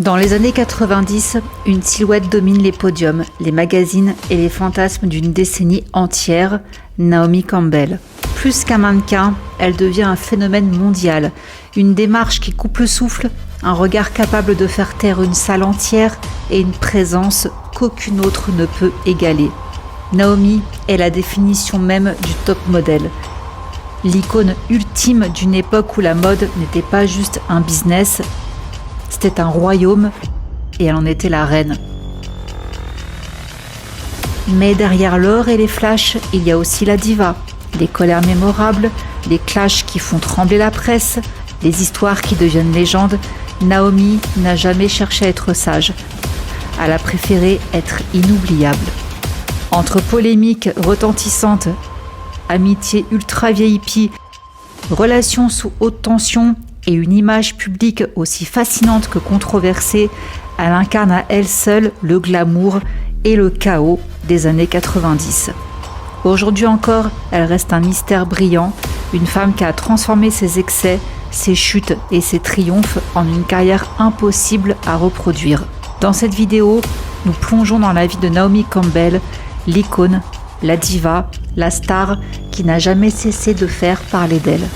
Dans les années 90, une silhouette domine les podiums, les magazines et les fantasmes d'une décennie entière, Naomi Campbell. Plus qu'un mannequin, elle devient un phénomène mondial, une démarche qui coupe le souffle, un regard capable de faire taire une salle entière et une présence qu'aucune autre ne peut égaler. Naomi est la définition même du top modèle, l'icône ultime d'une époque où la mode n'était pas juste un business, c'était un royaume et elle en était la reine. Mais derrière l'or et les flashs, il y a aussi la diva. Les colères mémorables, les clashs qui font trembler la presse, les histoires qui deviennent légendes. Naomi n'a jamais cherché à être sage. Elle a préféré être inoubliable. Entre polémiques retentissantes, amitié ultra VIP, relations sous haute tension et une image publique aussi fascinante que controversée, elle incarne à elle seule le glamour et le chaos des années 90. Aujourd'hui encore, elle reste un mystère brillant, une femme qui a transformé ses excès, ses chutes et ses triomphes en une carrière impossible à reproduire. Dans cette vidéo, nous plongeons dans la vie de Naomi Campbell, l'icône, la diva, la star qui n'a jamais cessé de faire parler d'elle.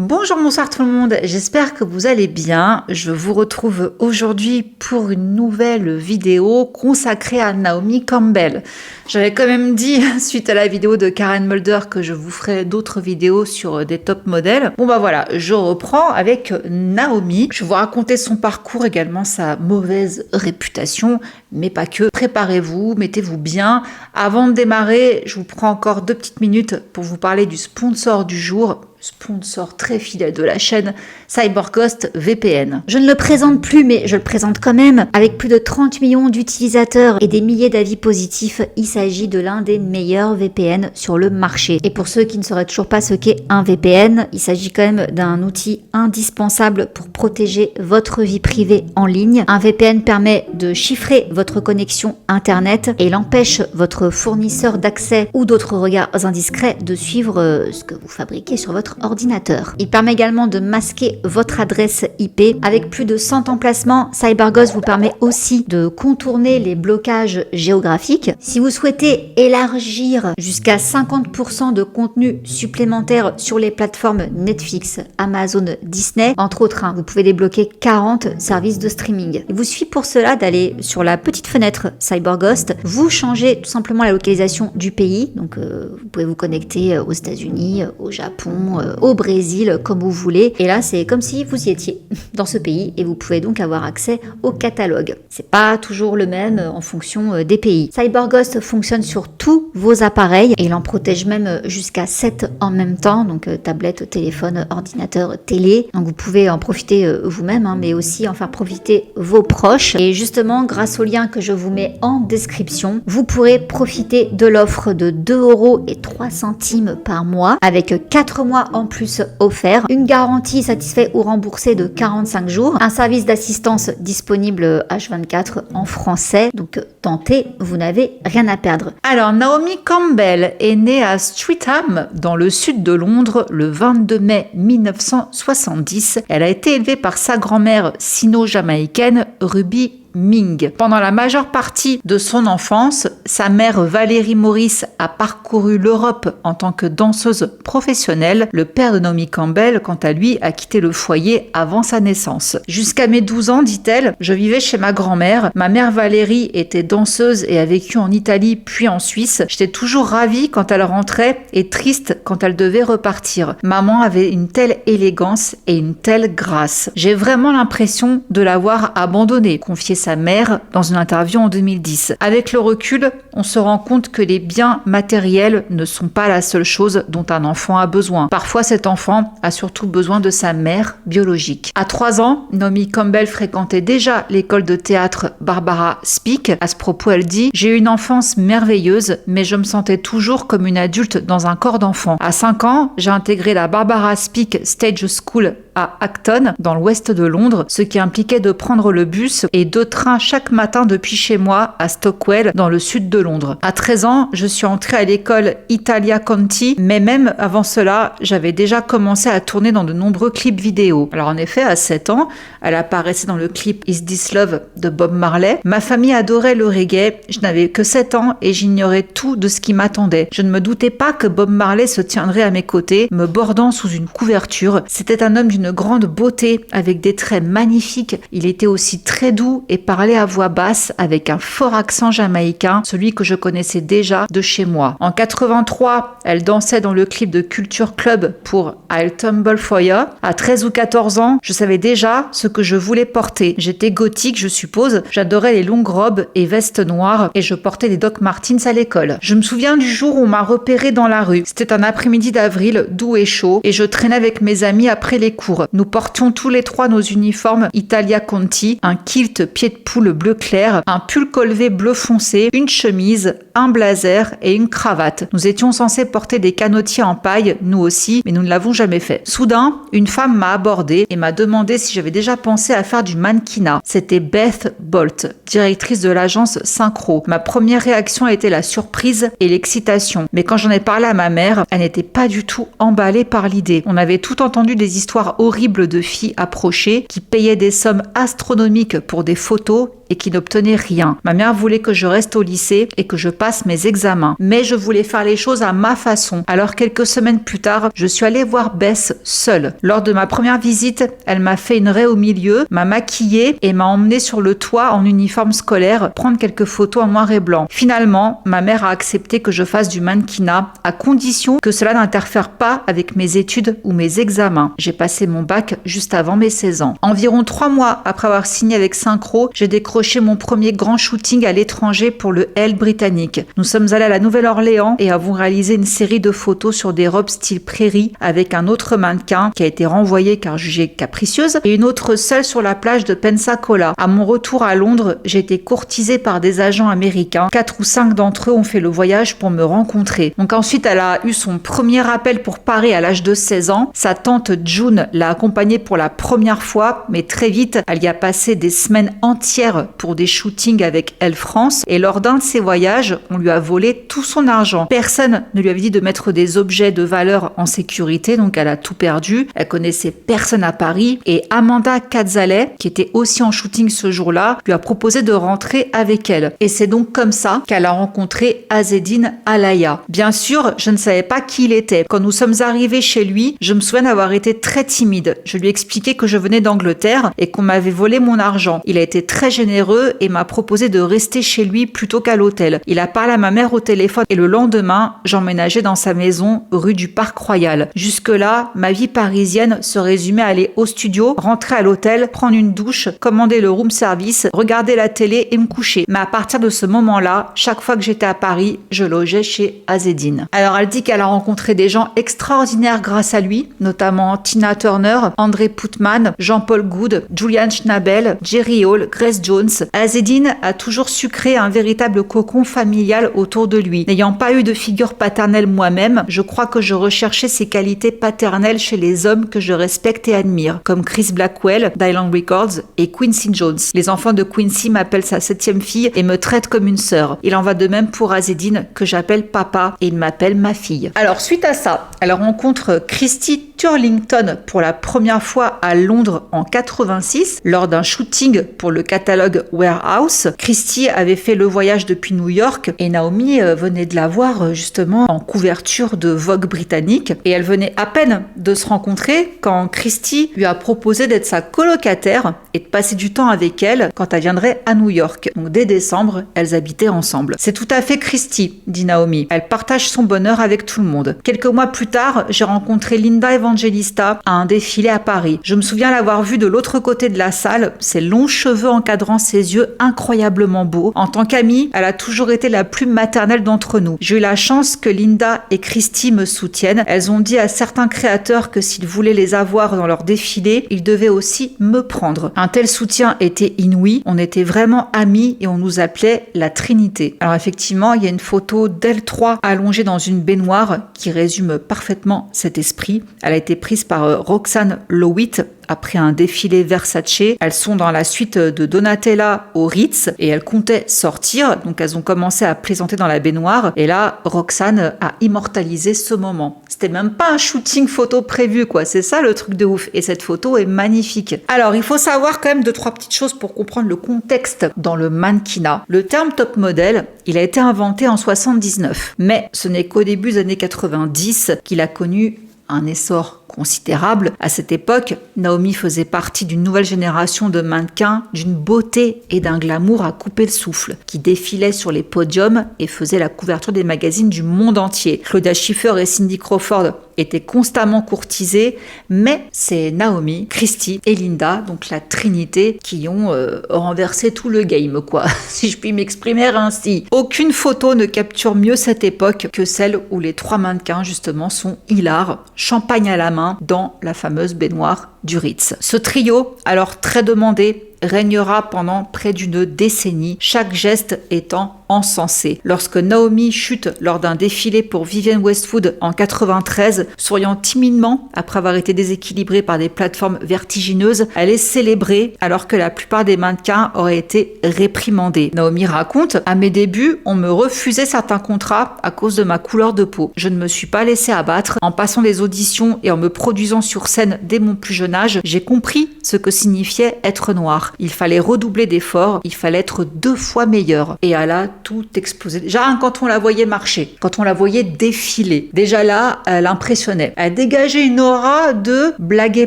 Bonjour, bonsoir tout le monde, j'espère que vous allez bien. Je vous retrouve aujourd'hui pour une nouvelle vidéo consacrée à Naomi Campbell. J'avais quand même dit, suite à la vidéo de Karen Mulder, que je vous ferai d'autres vidéos sur des top modèles. Bon bah voilà, je reprends avec Naomi. Je vais vous raconter son parcours, également sa mauvaise réputation, mais pas que. Préparez-vous, mettez-vous bien. Avant de démarrer, je vous prends encore 2 petites minutes pour vous parler du sponsor du jour, sponsor très fidèle de la chaîne, CyberGhost VPN. Je ne le présente plus, mais je le présente quand même. Avec plus de 30 millions d'utilisateurs et des milliers d'avis positifs, il s'agit de l'un des meilleurs VPN sur le marché. Et pour ceux qui ne sauraient toujours pas ce qu'est un VPN, il s'agit quand même d'un outil indispensable pour protéger votre vie privée en ligne. Un VPN permet de chiffrer votre connexion Internet et il empêche votre fournisseur d'accès ou d'autres regards indiscrets de suivre ce que vous fabriquez sur votre ordinateur. Il permet également de masquer votre adresse IP. Avec plus de 100 emplacements, CyberGhost vous permet aussi de contourner les blocages géographiques. Si vous souhaitez élargir jusqu'à 50% de contenu supplémentaire sur les plateformes Netflix, Amazon, Disney, entre autres, vous pouvez débloquer 40 services de streaming. Il vous suffit pour cela d'aller sur la petite fenêtre CyberGhost, vous changez tout simplement la localisation du pays, donc vous pouvez vous connecter aux États-Unis, au Japon, au Brésil, comme vous voulez. Et là, c'est comme si vous y étiez dans ce pays et vous pouvez donc avoir accès au catalogue. C'est pas toujours le même en fonction des pays. CyberGhost fonctionne sur tous vos appareils et il en protège même jusqu'à 7 en même temps, donc tablette, téléphone, ordinateur, télé. Donc vous pouvez en profiter vous-même, mais aussi en faire profiter vos proches. Et justement, grâce au lien que je vous mets en description, vous pourrez profiter de l'offre de 2,03 € par mois avec 4 mois en plus offert, une garantie satisfait ou remboursée de 45 jours, un service d'assistance disponible H24 en français, donc tentez, vous n'avez rien à perdre. Alors Naomi Campbell est née à Streatham dans le sud de Londres le 22 mai 1970. Elle a été élevée par sa grand-mère sino-jamaïcaine Ruby Ming. Pendant la majeure partie de son enfance, sa mère Valérie Morris a parcouru l'Europe en tant que danseuse professionnelle. Le père de Naomi Campbell, quant à lui, a quitté le foyer avant sa naissance. Jusqu'à mes 12 ans, dit-elle, je vivais chez ma grand-mère. Ma mère Valérie était danseuse et a vécu en Italie puis en Suisse. J'étais toujours ravie quand elle rentrait et triste quand elle devait repartir. Maman avait une telle élégance et une telle grâce. J'ai vraiment l'impression de l'avoir abandonnée, confiait sa mère dans une interview en 2010. Avec le recul, on se rend compte que les biens matériels ne sont pas la seule chose dont un enfant a besoin. Parfois, cet enfant a surtout besoin de sa mère biologique. À 3 ans, Naomi Campbell fréquentait déjà l'école de théâtre Barbara Speake. À ce propos, elle dit « J'ai eu une enfance merveilleuse, mais je me sentais toujours comme une adulte dans un corps d'enfant. À 5 ans, j'ai intégré la Barbara Speake Stage School à Acton, dans l'ouest de Londres, ce qui impliquait de prendre le bus et 2 trains chaque matin depuis chez moi à Stockwell, dans le sud de Londres. À 13 ans, je suis entrée à l'école Italia Conti, mais même avant cela, j'avais déjà commencé à tourner dans de nombreux clips vidéo. Alors en effet, à 7 ans, elle apparaissait dans le clip Is This Love de Bob Marley. Ma famille adorait le reggae, je n'avais que 7 ans et j'ignorais tout de ce qui m'attendait. Je ne me doutais pas que Bob Marley se tiendrait à mes côtés, me bordant sous une couverture. C'était un homme d'une grande beauté, avec des traits magnifiques. Il était aussi très doux et parlait à voix basse, avec un fort accent jamaïcain, celui que je connaissais déjà de chez moi. En 83, elle dansait dans le clip de Culture Club pour I'll Tumble For Ya. À 13 ou 14 ans, je savais déjà ce que je voulais porter. J'étais gothique, je suppose. J'adorais les longues robes et vestes noires et je portais des Doc Martens à l'école. Je me souviens du jour où on m'a repéré dans la rue. C'était un après-midi d'avril, doux et chaud, et je traînais avec mes amis après les cours. Nous portions tous les 3 nos uniformes Italia Conti, un kilt pied de poule bleu clair, un pull collevé bleu foncé, une chemise, un blazer et une cravate. Nous étions censés porter des canotiers en paille, nous aussi, mais nous ne l'avons jamais fait. Soudain, une femme m'a abordé et m'a demandé si j'avais déjà pensé à faire du mannequinat. C'était Beth Bolt, directrice de l'agence Synchro. Ma première réaction a été la surprise et l'excitation. Mais quand j'en ai parlé à ma mère, elle n'était pas du tout emballée par l'idée. On avait tout entendu des histoires horribles de filles approchées qui payaient des sommes astronomiques pour des photos et qui n'obtenaient rien. Ma mère voulait que je reste au lycée et que je passe mes examens. Mais je voulais faire les choses à ma façon. Alors quelques semaines plus tard, je suis allée voir Beth seule. Lors de ma première visite, elle m'a fait une raie au milieu, m'a maquillée et m'a emmenée sur le toit en uniforme scolaire prendre quelques photos en noir et blanc. Finalement, ma mère a accepté que je fasse du mannequinat à condition que cela n'interfère pas avec mes études ou mes examens. J'ai passé mon bac juste avant mes 16 ans. Environ 3 mois après avoir signé avec Synchro, j'ai décroché mon premier grand shooting à l'étranger pour le Elle britannique. Nous sommes allés à la Nouvelle-Orléans et avons réalisé une série de photos sur des robes style prairie avec un autre mannequin qui a été renvoyé car jugé capricieuse et une autre seule sur la plage de Pensacola. À mon retour à Londres, j'ai été courtisée par des agents américains. 4 ou 5 d'entre eux ont fait le voyage pour me rencontrer. Donc ensuite, elle a eu son premier appel pour Paris à l'âge de 16 ans. Sa tante June l'a accompagnée pour la première fois, mais très vite, elle y a passé des semaines entières pour des shootings avec Elle France et lors d'un de ces voyages, on lui a volé tout son argent. Personne ne lui avait dit de mettre des objets de valeur en sécurité, donc elle a tout perdu. Elle connaissait personne à Paris et Amanda Cazzalet, qui était aussi en shooting ce jour-là, lui a proposé de rentrer avec elle. Et c'est donc comme ça qu'elle a rencontré Azzedine Alaïa. Bien sûr, je ne savais pas qui il était. Quand nous sommes arrivés chez lui, je me souviens d'avoir été très timide. Je lui ai expliqué que je venais d'Angleterre et qu'on m'avait volé mon argent. Il a été très généreux et m'a proposé de rester chez lui plutôt qu'à l'hôtel. Il a parlé à ma mère au téléphone et le lendemain, j'emménageais dans sa maison rue du Parc Royal. Jusque-là, ma vie parisienne se résumait à aller au studio, rentrer à l'hôtel, prendre une douche, commander le room service, regarder la télé et me coucher. Mais à partir de ce moment-là, chaque fois que j'étais à Paris, je logeais chez Azzedine. Alors elle dit qu'elle a rencontré des gens extraordinaires grâce à lui, notamment Tina Turner, André Putman, Jean-Paul Goud, Julian Schnabel, Jerry Hall, Grace Jones. Azzedine a toujours su créer un véritable cocon familial autour de lui. N'ayant pas eu de figure paternelle moi-même, je crois que je recherchais ces qualités paternelles chez les hommes que je respecte et admire, comme Chris Blackwell d'Island Records et Quincy Jones. Les enfants de Quincy m'appellent sa 7e fille et me traitent comme une sœur. Il en va de même pour Azzedine, que j'appelle papa, et il m'appelle ma fille. Alors suite à ça, elle rencontre Christy Turlington pour la première fois à Londres en 86 lors d'un shooting pour le catalogue Warehouse. Christy avait fait le voyage depuis New York et Naomi venait de la voir justement en couverture de Vogue britannique et elle venait à peine de se rencontrer quand Christy lui a proposé d'être sa colocataire et de passer du temps avec elle quand elle viendrait à New York. Donc dès décembre, elles habitaient ensemble. C'est tout à fait Christy, dit Naomi. Elle partage son bonheur avec tout le monde. Quelques mois plus tard, j'ai rencontré Linda Evangelista à un défilé à Paris. Je me souviens l'avoir vue de l'autre côté de la salle, ses longs cheveux encadrant vraiment ses yeux incroyablement beaux. En tant qu'amie, elle a toujours été la plus maternelle d'entre nous. J'ai eu la chance que Linda et Christy me soutiennent. Elles ont dit à certains créateurs que s'ils voulaient les avoir dans leur défilé, ils devaient aussi me prendre. Un tel soutien était inouï. On était vraiment amis et on nous appelait la Trinité. Alors effectivement, il y a une photo d'elles trois allongées dans une baignoire qui résume parfaitement cet esprit. Elle a été prise par Roxane Lowitt après un défilé Versace. Elles sont dans la suite de Donatella au Ritz et elles comptaient sortir. Donc elles ont commencé à plaisanter dans la baignoire et là, Roxane a immortalisé ce moment. C'était même pas un shooting photo prévu, quoi. C'est ça le truc de ouf. Et cette photo est magnifique. Alors, il faut savoir quand même 2-3 petites choses pour comprendre le contexte dans le mannequinat. Le terme top model, il a été inventé en 79. Mais ce n'est qu'au début des années 90 qu'il a connu un essor considérable. À cette époque, Naomi faisait partie d'une nouvelle génération de mannequins d'une beauté et d'un glamour à couper le souffle, qui défilaient sur les podiums et faisaient la couverture des magazines du monde entier. Claudia Schiffer et Cindy Crawford étaient constamment courtisées, mais c'est Naomi, Christy et Linda, donc la Trinité, qui ont renversé tout le game, quoi, si je puis m'exprimer ainsi. Aucune photo ne capture mieux cette époque que celle où les trois mannequins, justement, sont hilars, champagne à la main, dans la fameuse baignoire du Ritz. Ce trio, alors très demandé, régnera pendant près d'une décennie, chaque geste étant encensé. Lorsque Naomi chute lors d'un défilé pour Vivienne Westwood en 93, souriant timidement après avoir été déséquilibrée par des plateformes vertigineuses, elle est célébrée alors que la plupart des mannequins auraient été réprimandés. Naomi raconte: à mes débuts, on me refusait certains contrats à cause de ma couleur de peau. Je ne me suis pas laissée abattre. En passant les auditions et en me produisant sur scène dès mon plus jeune âge, j'ai compris ce que signifiait être noire. Il fallait redoubler d'efforts, il fallait être 2 fois meilleur. Et elle a tout explosé. Déjà, quand on la voyait marcher, quand on la voyait défiler, déjà là, elle impressionnait. Elle dégageait une aura de « blaguez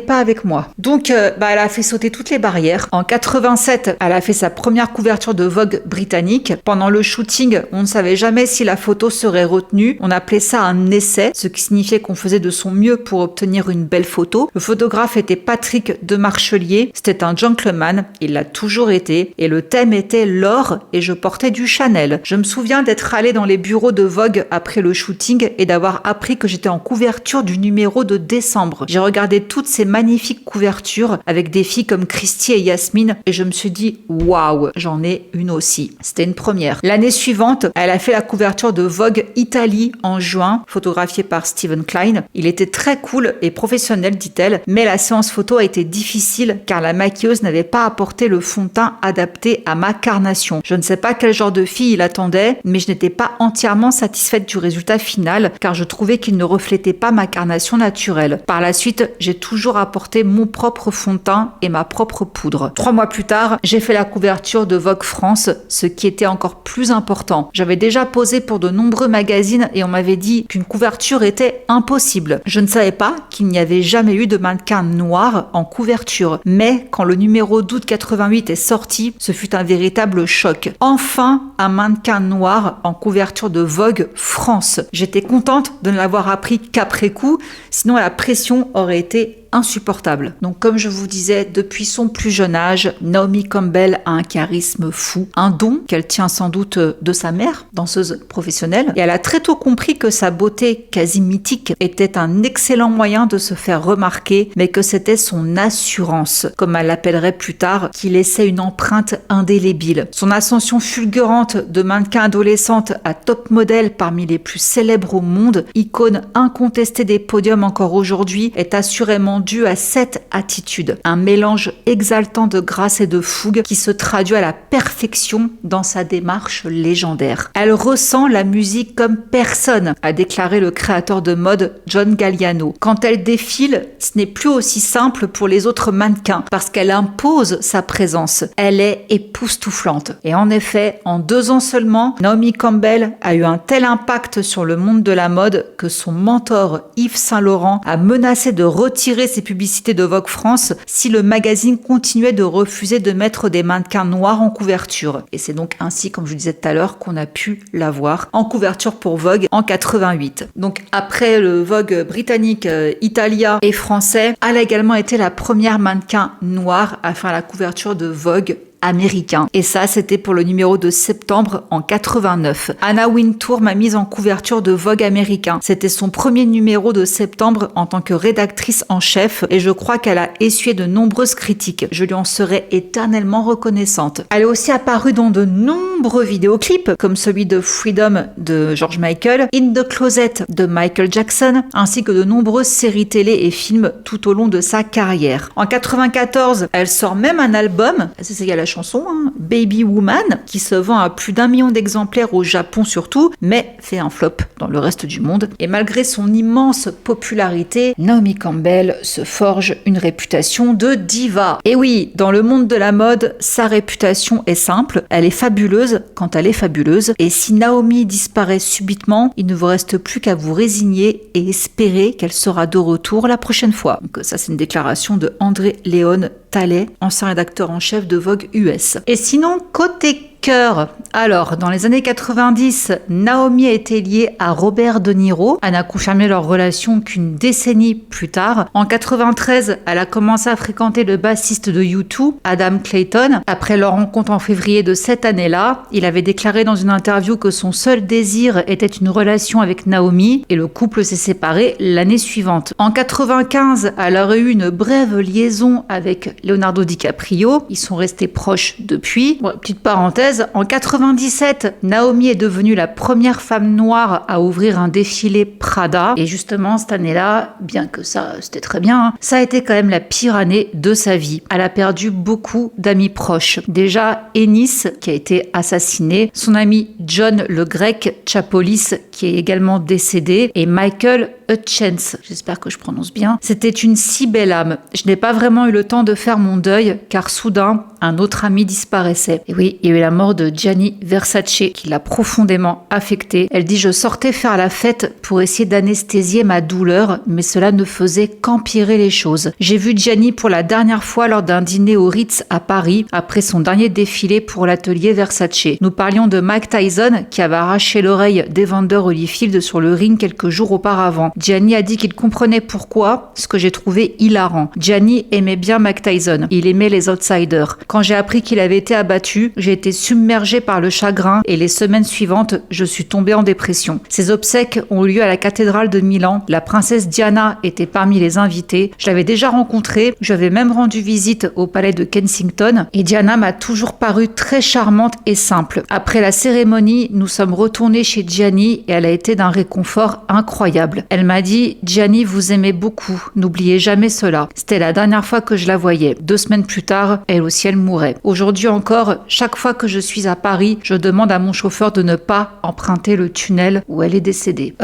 pas avec moi ». Donc, elle a fait sauter toutes les barrières. En 87, elle a fait sa première couverture de Vogue britannique. Pendant le shooting, on ne savait jamais si la photo serait retenue. On appelait ça un essai, ce qui signifiait qu'on faisait de son mieux pour obtenir une belle photo. Le photographe était Patrick de Marchelier. C'était un gentleman. Il l'a toujours été. Et le thème était l'or et je portais du Chanel. Je me souviens d'être allée dans les bureaux de Vogue après le shooting et d'avoir appris que j'étais en couverture du numéro de décembre. J'ai regardé toutes ces magnifiques couvertures avec des filles comme Christy et Yasmine et je me suis dit waouh, j'en ai une aussi. C'était une première. L'année suivante, elle a fait la couverture de Vogue Italie en juin, photographiée par Steven Klein. Il était très cool et professionnel, dit-elle, mais la séance photo a été difficile car la maquilleuse n'avait pas apporté le fond de teint adapté à ma carnation. Je ne sais pas quel genre de fille il attendait, mais je n'étais pas entièrement satisfaite du résultat final car je trouvais qu'il ne reflétait pas ma carnation naturelle. Par la suite, j'ai toujours apporté mon propre fond de teint et ma propre poudre. 3 mois plus tard, j'ai fait la couverture de Vogue France, ce qui était encore plus important. J'avais déjà posé pour de nombreux magazines et on m'avait dit qu'une couverture était impossible. Je ne savais pas qu'il n'y avait jamais eu de mannequin noir en couverture, mais quand le numéro d'août 88 est sorti, ce fut un véritable choc. Enfin, un mannequin noir en couverture de Vogue France. J'étais contente de ne l'avoir appris qu'après coup, sinon la pression aurait été insupportable. Donc comme je vous disais, depuis son plus jeune âge, Naomi Campbell a un charisme fou, un don qu'elle tient sans doute de sa mère, danseuse professionnelle, et elle a très tôt compris que sa beauté quasi mythique était un excellent moyen de se faire remarquer, mais que c'était son assurance, comme elle l'appellerait plus tard, qui laissait une empreinte indélébile. Son ascension fulgurante de mannequin adolescente à top modèle parmi les plus célèbres au monde, icône incontestée des podiums encore aujourd'hui, est assurément dû à cette attitude, un mélange exaltant de grâce et de fougue qui se traduit à la perfection dans sa démarche légendaire. Elle ressent la musique comme personne, a déclaré le créateur de mode John Galliano. Quand elle défile, ce n'est plus aussi simple pour les autres mannequins parce qu'elle impose sa présence. Elle est époustouflante. Et en effet, en 2 ans seulement, Naomi Campbell a eu un tel impact sur le monde de la mode que son mentor Yves Saint Laurent a menacé de retirer ses publicités de Vogue France si le magazine continuait de refuser de mettre des mannequins noirs en couverture. Et c'est donc ainsi, comme je vous disais tout à l'heure, qu'on a pu la voir en couverture pour Vogue en 88. Donc après le Vogue britannique, italien et français, elle a également été la première mannequin noire à faire la couverture de Vogue américain. Et ça, c'était pour le numéro de septembre en 89. Anna Wintour m'a mise en couverture de Vogue américain. C'était son premier numéro de septembre en tant que rédactrice en chef et je crois qu'elle a essuyé de nombreuses critiques. Je lui en serai éternellement reconnaissante. Elle est aussi apparue dans de nombreux vidéoclips comme celui de Freedom de George Michael, In the Closet de Michael Jackson, ainsi que de nombreuses séries télé et films tout au long de sa carrière. En 94, elle sort même un album, c'est il y a la chanson, Baby Woman, qui se vend à plus d'1 million d'exemplaires au Japon surtout, mais fait un flop dans le reste du monde. Et malgré son immense popularité, Naomi Campbell se forge une réputation de diva. Et oui, dans le monde de la mode, sa réputation est simple, elle est fabuleuse quand elle est fabuleuse, et si Naomi disparaît subitement, il ne vous reste plus qu'à vous résigner et espérer qu'elle sera de retour la prochaine fois. Donc ça, c'est une déclaration de André Léon Talley, ancien rédacteur en chef de Vogue US. Et sinon, côté cœur, alors dans les années 90, Naomi a été liée à Robert De Niro. Elle a confirmé leur relation qu'une décennie plus tard. En 93, elle a commencé à fréquenter le bassiste de U2, Adam Clayton. Après leur rencontre en février de cette année-là, il avait déclaré dans une interview que son seul désir était une relation avec Naomi et le couple s'est séparé l'année suivante. En 95, elle aurait eu une brève liaison avec Leonardo DiCaprio. Ils sont restés proches depuis. Bon, petite parenthèse, en 97, Naomi est devenue la première femme noire à ouvrir un défilé Prada. Et justement, cette année-là, bien que ça, c'était très bien, ça a été quand même la pire année de sa vie. Elle a perdu beaucoup d'amis proches. Déjà, Ennis, qui a été assassiné, son ami John le Grec Chapolis, qui est également décédé, et Michael Hutchence, j'espère que je prononce bien. C'était une si belle âme. Je n'ai pas vraiment eu le temps de faire mon deuil, car soudain, un autre ami disparaissait. Et oui, il y a eu la mort de Gianni Versace, qui l'a profondément affectée. Elle dit « Je sortais faire la fête pour essayer d'anesthésier ma douleur, mais cela ne faisait qu'empirer les choses. J'ai vu Gianni pour la dernière fois lors d'un dîner au Ritz à Paris, après son dernier défilé pour l'atelier Versace. Nous parlions de Mike Tyson, qui avait arraché l'oreille d'Evander Holyfield sur le ring quelques jours auparavant. Gianni a dit qu'il comprenait pourquoi, ce que j'ai trouvé hilarant. Gianni aimait bien Mike Tyson. Il aimait les outsiders. Quand j'ai appris qu'il avait été abattu, j'ai été submergée par le chagrin et les semaines suivantes, je suis tombée en dépression. Ces obsèques ont eu lieu à la cathédrale de Milan. La princesse Diana était parmi les invités. Je l'avais déjà rencontrée. Je lui avais même rendu visite au palais de Kensington. Et Diana m'a toujours paru très charmante et simple. Après la cérémonie, nous sommes retournés chez Gianni et elle a été d'un réconfort incroyable. Elle m'a dit « Gianni vous aimait beaucoup. N'oubliez jamais cela. C'était la dernière fois que je la voyais. 2 semaines plus tard, elle aussi elle mourait. Aujourd'hui encore, chaque fois que je suis à Paris, je demande à mon chauffeur de ne pas emprunter le tunnel où elle est décédée. »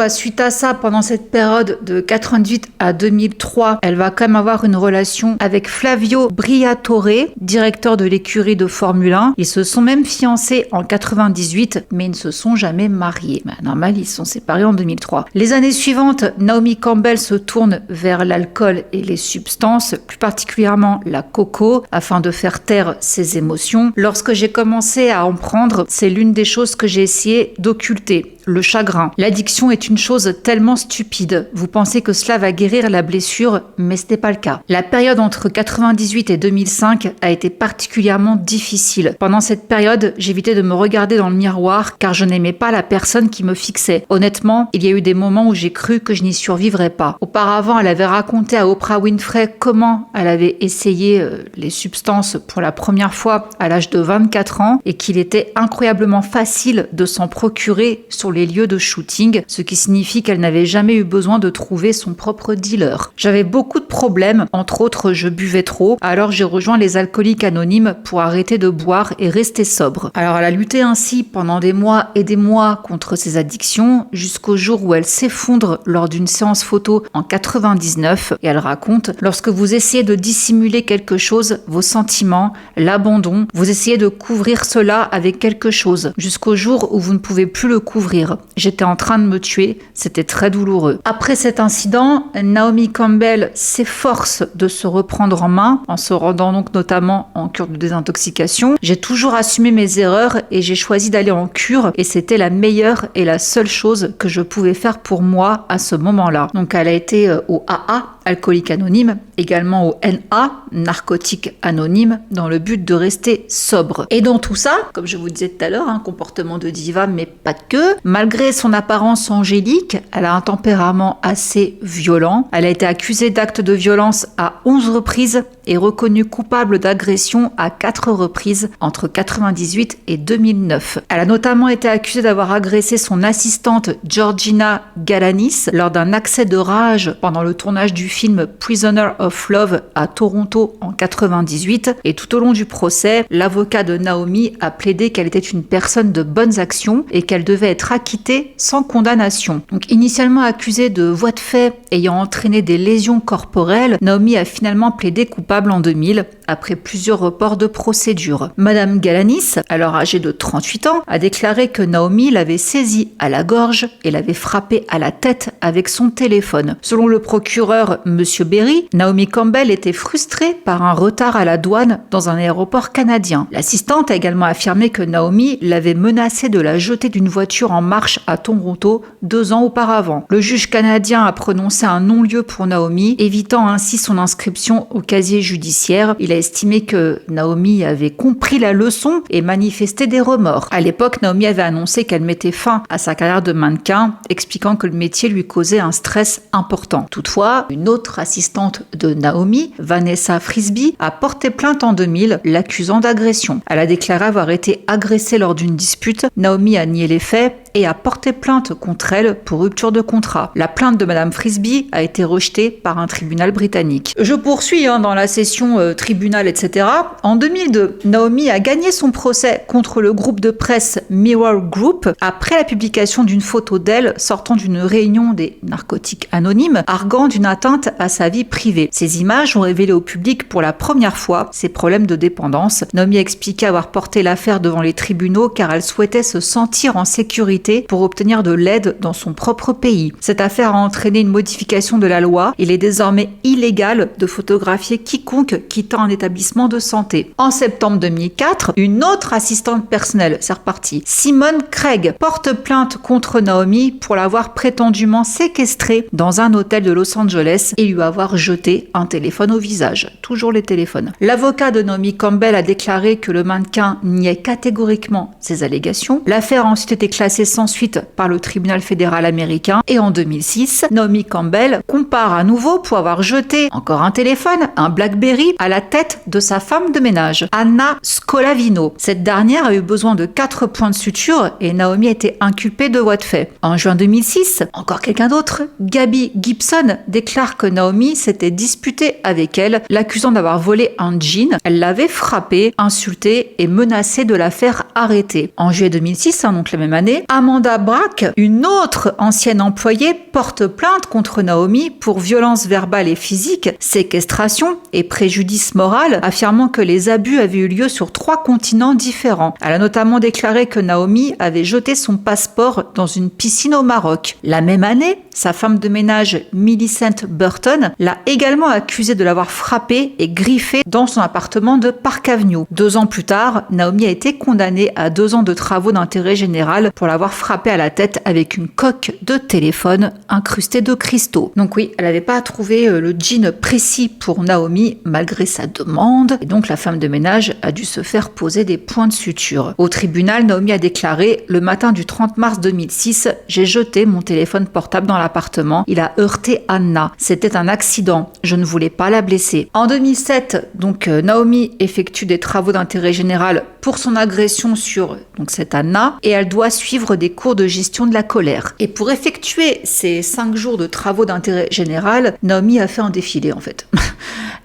Suite à ça, pendant cette période de 98 à 2003, elle va quand même avoir une relation avec Flavio Briatore, directeur de l'écurie de Formule 1. Ils se sont même fiancés en 98, mais ils ne se sont jamais mariés. Normal, ils se sont séparés en 2003. Les années suivantes, Naomi Campbell se tourne vers l'alcool et les substances, plus particulièrement la coco, afin de faire taire ses émotions. Lorsque j'ai commencé à en prendre, c'est l'une des choses que j'ai essayé d'occulter. Le chagrin. L'addiction est une chose tellement stupide. Vous pensez que cela va guérir la blessure, mais ce n'est pas le cas. La période entre 98 et 2005 a été particulièrement difficile. Pendant cette période, j'évitais de me regarder dans le miroir car je n'aimais pas la personne qui me fixait. Honnêtement, il y a eu des moments où j'ai cru que je n'y survivrais pas. Auparavant, elle avait raconté à Oprah Winfrey comment elle avait essayé les substances pour la première fois à l'âge de 24 ans et qu'il était incroyablement facile de s'en procurer sur les lieux de shooting, ce qui signifie qu'elle n'avait jamais eu besoin de trouver son propre dealer. J'avais beaucoup de problèmes, entre autres je buvais trop, alors j'ai rejoint les alcooliques anonymes pour arrêter de boire et rester sobre. Alors elle a lutté ainsi pendant des mois et des mois contre ses addictions, jusqu'au jour où elle s'effondre lors d'une séance photo en 99, et elle raconte « Lorsque vous essayez de dissimuler quelque chose, vos sentiments, l'abandon, vous essayez de couvrir cela avec quelque chose, jusqu'au jour où vous ne pouvez plus le couvrir. mourir. J'étais en train de me tuer. C'était très douloureux. Après cet incident, Naomi Campbell s'efforce de se reprendre en main en se rendant donc notamment en cure de désintoxication. J'ai toujours assumé mes erreurs et j'ai choisi d'aller en cure et c'était la meilleure et la seule chose que je pouvais faire pour moi à ce moment-là. Donc elle a été au AA, Alcoolique Anonyme, également au NA, Narcotique Anonyme, dans le but de rester sobre. Et dans tout ça, comme je vous disais tout à l'heure, un comportement de diva, mais pas que, malgré son apparence angélique, elle a un tempérament assez violent. Elle a été accusée d'actes de violence à 11 reprises et reconnue coupable d'agression à 4 reprises entre 1998 et 2009. Elle a notamment été accusée d'avoir agressé son assistante Georgina Galanis lors d'un accès de rage pendant le tournage du film Prisoner of Love à Toronto en 1998. Et tout au long du procès, l'avocat de Naomi a plaidé qu'elle était une personne de bonnes actions et qu'elle devait être acquittée sans condamnation. Donc initialement accusée de voies de fait ayant entraîné des lésions corporelles, Naomi a finalement plaidé coupable en 2000 après plusieurs reports de procédure. Madame Galanis, alors âgée de 38 ans, a déclaré que Naomi l'avait saisie à la gorge et l'avait frappée à la tête avec son téléphone. Selon le procureur Monsieur Berry, Naomi Campbell était frustrée par un retard à la douane dans un aéroport canadien. L'assistante a également affirmé que Naomi l'avait menacée de la jeter d'une voiture en marche à Toronto 2 ans auparavant. Le juge canadien a prononcé un non-lieu pour Naomi, évitant ainsi son inscription au casier judiciaire. Il a estimé que Naomi avait compris la leçon et manifesté des remords. À l'époque, Naomi avait annoncé qu'elle mettait fin à sa carrière de mannequin, expliquant que le métier lui causait un stress important. Toutefois, une autre assistante de Naomi, Vanessa Frisbee, a porté plainte en 2000, l'accusant d'agression. Elle a déclaré avoir été agressée lors d'une dispute. Naomi a nié les faits et a porté plainte contre elle pour rupture de contrat. La plainte de Madame Frisbee a été rejetée par un tribunal britannique. Je poursuis dans la session tribunal, etc. En 2002, Naomi a gagné son procès contre le groupe de presse Mirror Group après la publication d'une photo d'elle sortant d'une réunion des narcotiques anonymes, arguant d'une atteinte à sa vie privée. Ces images ont révélé au public pour la première fois ses problèmes de dépendance. Naomi a expliqué avoir porté l'affaire devant les tribunaux car elle souhaitait se sentir en sécurité pour obtenir de l'aide dans son propre pays. Cette affaire a entraîné une modification de la loi. Il est désormais illégal de photographier quiconque quittant un établissement de santé. En septembre 2004, une autre assistante personnelle, c'est reparti, Simone Craig, porte plainte contre Naomi pour l'avoir prétendument séquestrée dans un hôtel de Los Angeles et lui avoir jeté un téléphone au visage. Toujours les téléphones. L'avocat de Naomi Campbell a déclaré que le mannequin niait catégoriquement ces allégations. L'affaire a ensuite été classée sans suite par le tribunal fédéral américain et en 2006, Naomi Campbell compare à nouveau pour avoir jeté encore un téléphone, un BlackBerry, à la tête de sa femme de ménage, Anna Scolavino. Cette dernière a eu besoin de 4 points de suture et Naomi a été inculpée de voies de fait. En juin 2006, encore quelqu'un d'autre, Gabby Gibson, déclare que Naomi s'était disputée avec elle, l'accusant d'avoir volé un jean. Elle l'avait frappée, insultée et menacée de la faire arrêter. En juillet 2006, donc la même année, Amanda Brack, une autre ancienne employée, porte plainte contre Naomi pour violence verbale et physique, séquestration et préjudice moral, affirmant que les abus avaient eu lieu sur 3 continents différents. Elle a notamment déclaré que Naomi avait jeté son passeport dans une piscine au Maroc. La même année, sa femme de ménage Millicent Burton l'a également accusée de l'avoir frappée et griffée dans son appartement de Park Avenue. 2 ans plus tard, Naomi a été condamnée à 2 ans de travaux d'intérêt général pour l'avoir frappée à la tête avec une coque de téléphone incrustée de cristaux. Donc oui, elle n'avait pas trouvé le jean précis pour Naomi malgré sa demande et donc la femme de ménage a dû se faire poser des points de suture. Au tribunal, Naomi a déclaré: le matin du 30 mars 2006, j'ai jeté mon téléphone portable dans l'appartement. Il a heurté Anna. C'était un accident. Je ne voulais pas la blesser. En 2007, donc Naomi effectue des travaux d'intérêt général pour son agression sur cette Anna et elle doit suivre des cours de gestion de la colère. Et pour effectuer ces 5 jours de travaux d'intérêt général, Naomi a fait un défilé en fait.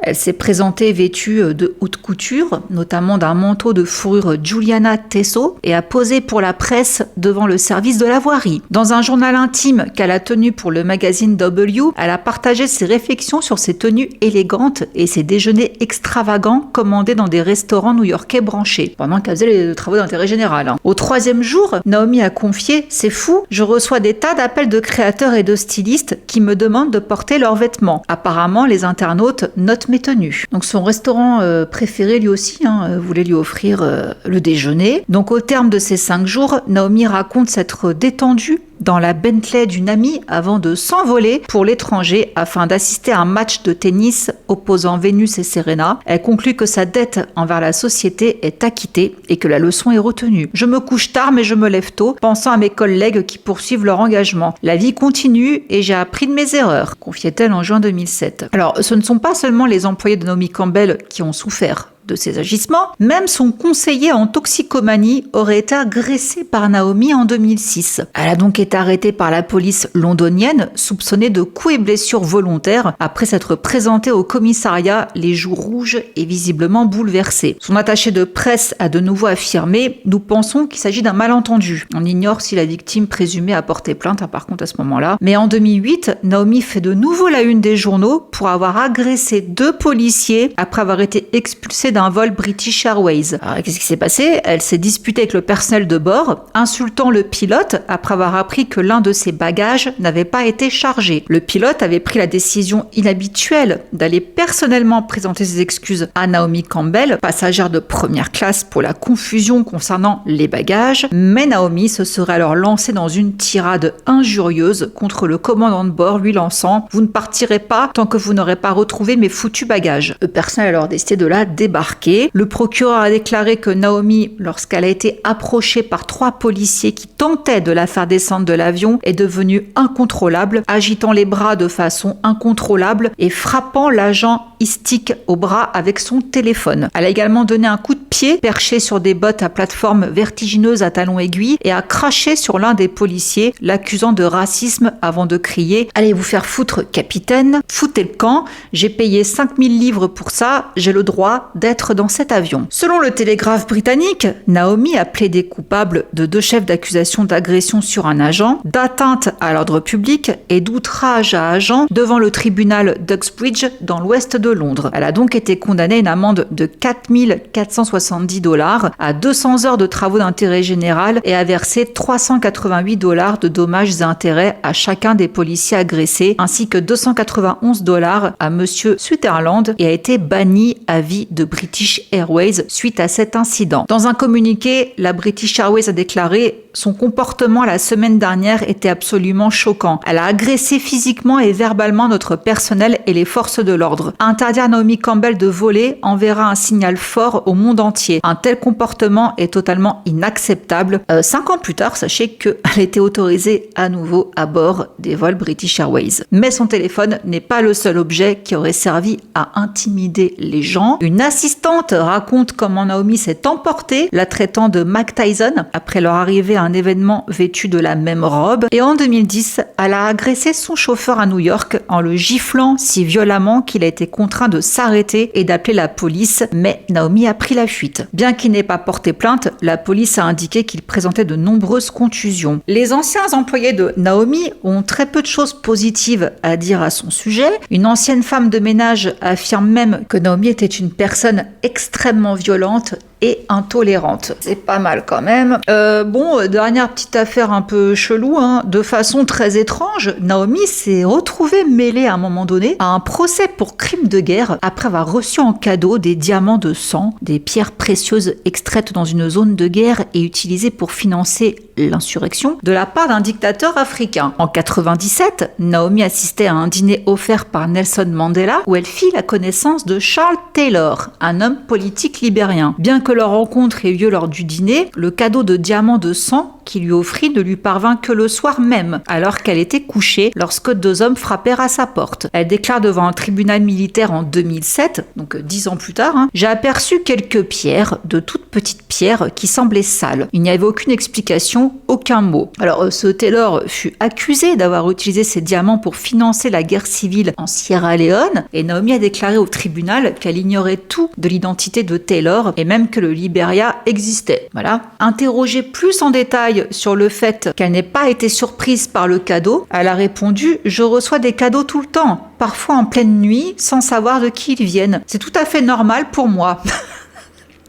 Elle s'est présentée vêtue de haute couture, notamment d'un manteau de fourrure Giuliana Tesso, et a posé pour la presse devant le service de la voirie. Dans un journal intime qu'elle a tenu pour le magazine W, elle a partagé ses réflexions sur ses tenues élégantes et ses déjeuners extravagants commandés dans des restaurants new-yorkais branchés, pendant qu'elle faisait les travaux d'intérêt général. Au 3e jour, Naomi a confié « C'est fou, je reçois des tas d'appels de créateurs et de stylistes qui me demandent de porter leurs vêtements. Apparemment, les internautes notent mes tenues. » Donc son restaurant préféré lui aussi voulait lui offrir le déjeuner. Donc au terme de ces 5 jours, Naomi raconte s'être détendue dans la Bentley d'une amie avant de s'envoler pour l'étranger afin d'assister à un match de tennis opposant Vénus et Serena. Elle conclut que sa dette envers la société est acquittée et que la leçon est retenue. « Je me couche tard mais je me lève tôt, pensant à mes collègues qui poursuivent leur engagement. La vie continue et j'ai appris de mes erreurs », confiait-elle en juin 2007. Alors, ce ne sont pas seulement les employés de Naomi Campbell qui ont souffert de ses agissements, même son conseiller en toxicomanie aurait été agressé par Naomi en 2006. Elle a donc été arrêtée par la police londonienne, soupçonnée de coups et blessures volontaires, après s'être présentée au commissariat les joues rouges et visiblement bouleversée. Son attaché de presse a de nouveau affirmé « Nous pensons qu'il s'agit d'un malentendu ». On ignore si la victime présumée a porté plainte, par contre à ce moment-là. Mais en 2008, Naomi fait de nouveau la une des journaux pour avoir agressé 2 policiers après avoir été expulsée d'un vol British Airways. Alors, qu'est-ce qui s'est passé? Elle s'est disputée avec le personnel de bord, insultant le pilote après avoir appris que l'un de ses bagages n'avait pas été chargé. Le pilote avait pris la décision inhabituelle d'aller personnellement présenter ses excuses à Naomi Campbell, passagère de première classe, pour la confusion concernant les bagages, mais Naomi se serait alors lancée dans une tirade injurieuse contre le commandant de bord, lui lançant « Vous ne partirez pas tant que vous n'aurez pas retrouvé mes foutus bagages ». Le personnel a alors décidé de la débarquer. Le procureur a déclaré que Naomi, lorsqu'elle a été approchée par 3 policiers qui tentaient de la faire descendre de l'avion, est devenue incontrôlable, agitant les bras de façon incontrôlable et frappant l'agent Istik au bras avec son téléphone. Elle a également donné un coup de pied, perché sur des bottes à plateforme vertigineuse à talons aiguilles, et a craché sur l'un des policiers, l'accusant de racisme avant de crier « Allez vous faire foutre, capitaine, foutez le camp, j'ai payé 5000 livres pour ça, j'ai le droit d'être dans cet avion ». Selon le Télégraphe britannique, Naomi a plaidé coupable de 2 chefs d'accusation d'agression sur un agent, d'atteinte à l'ordre public et d'outrage à agent devant le tribunal d'Uxbridge dans l'ouest de Londres. Elle a donc été condamnée à une amende de 4 470 $, à 200 heures de travaux d'intérêt général et a versé 388 $ de dommages et intérêts à chacun des policiers agressés, ainsi que 291 $ à Monsieur Sutherland, et a été bannie à vie de British Airways suite à cet incident. Dans un communiqué, la British Airways a déclaré « Son comportement la semaine dernière était absolument choquant. Elle a agressé physiquement et verbalement notre personnel et les forces de l'ordre. Interdire à Naomi Campbell de voler enverra un signal fort au monde entier. Un tel comportement est totalement inacceptable. » 5 ans plus tard, sachez qu'elle était autorisée à nouveau à bord des vols British Airways. Mais son téléphone n'est pas le seul objet qui aurait servi à intimider les gens. Une assistante raconte comment Naomi s'est emportée, la traitant de Mike Tyson après leur arrivée à un événement vêtu de la même robe. Et en 2010, elle a agressé son chauffeur à New York en le giflant si violemment qu'il a été contraint de s'arrêter et d'appeler la police, mais Naomi a pris la fuite. Bien qu'il n'ait pas porté plainte, la police a indiqué qu'il présentait de nombreuses contusions. Les anciens employés de Naomi ont très peu de choses positives à dire à son sujet. Une ancienne femme de ménage affirme même que Naomi était une personne extrêmement violente et intolérante. C'est pas mal quand même. Dernière petite affaire un peu chelou, de façon très étrange, Naomi s'est retrouvée mêlée à un moment donné à un procès pour crime de guerre après avoir reçu en cadeau des diamants de sang, des pierres précieuses extraites dans une zone de guerre et utilisées pour financer l'insurrection de la part d'un dictateur africain. En 97, Naomi assistait à un dîner offert par Nelson Mandela où elle fit la connaissance de Charles Taylor, un homme politique libérien. Bien que leur rencontre ait lieu lors du dîner, le cadeau de diamants de sang qu'il lui offrit ne lui parvint que le soir même, alors qu'elle était couchée lorsque 2 hommes frappèrent à sa porte. Elle déclare devant un tribunal militaire en 2007, donc 10 ans plus tard, « J'ai aperçu quelques pierres, de toutes petites pierres qui semblaient sales. Il n'y avait aucune explication, aucun mot. » Alors, ce Taylor fut accusé d'avoir utilisé ses diamants pour financer la guerre civile en Sierra Leone, et Naomi a déclaré au tribunal qu'elle ignorait tout de l'identité de Taylor, et même que le Liberia existait. Voilà. Interrogée plus en détail sur le fait qu'elle n'ait pas été surprise par le cadeau, elle a répondu « Je reçois des cadeaux tout le temps, parfois en pleine nuit, sans savoir de qui ils viennent. C'est tout à fait normal pour moi. »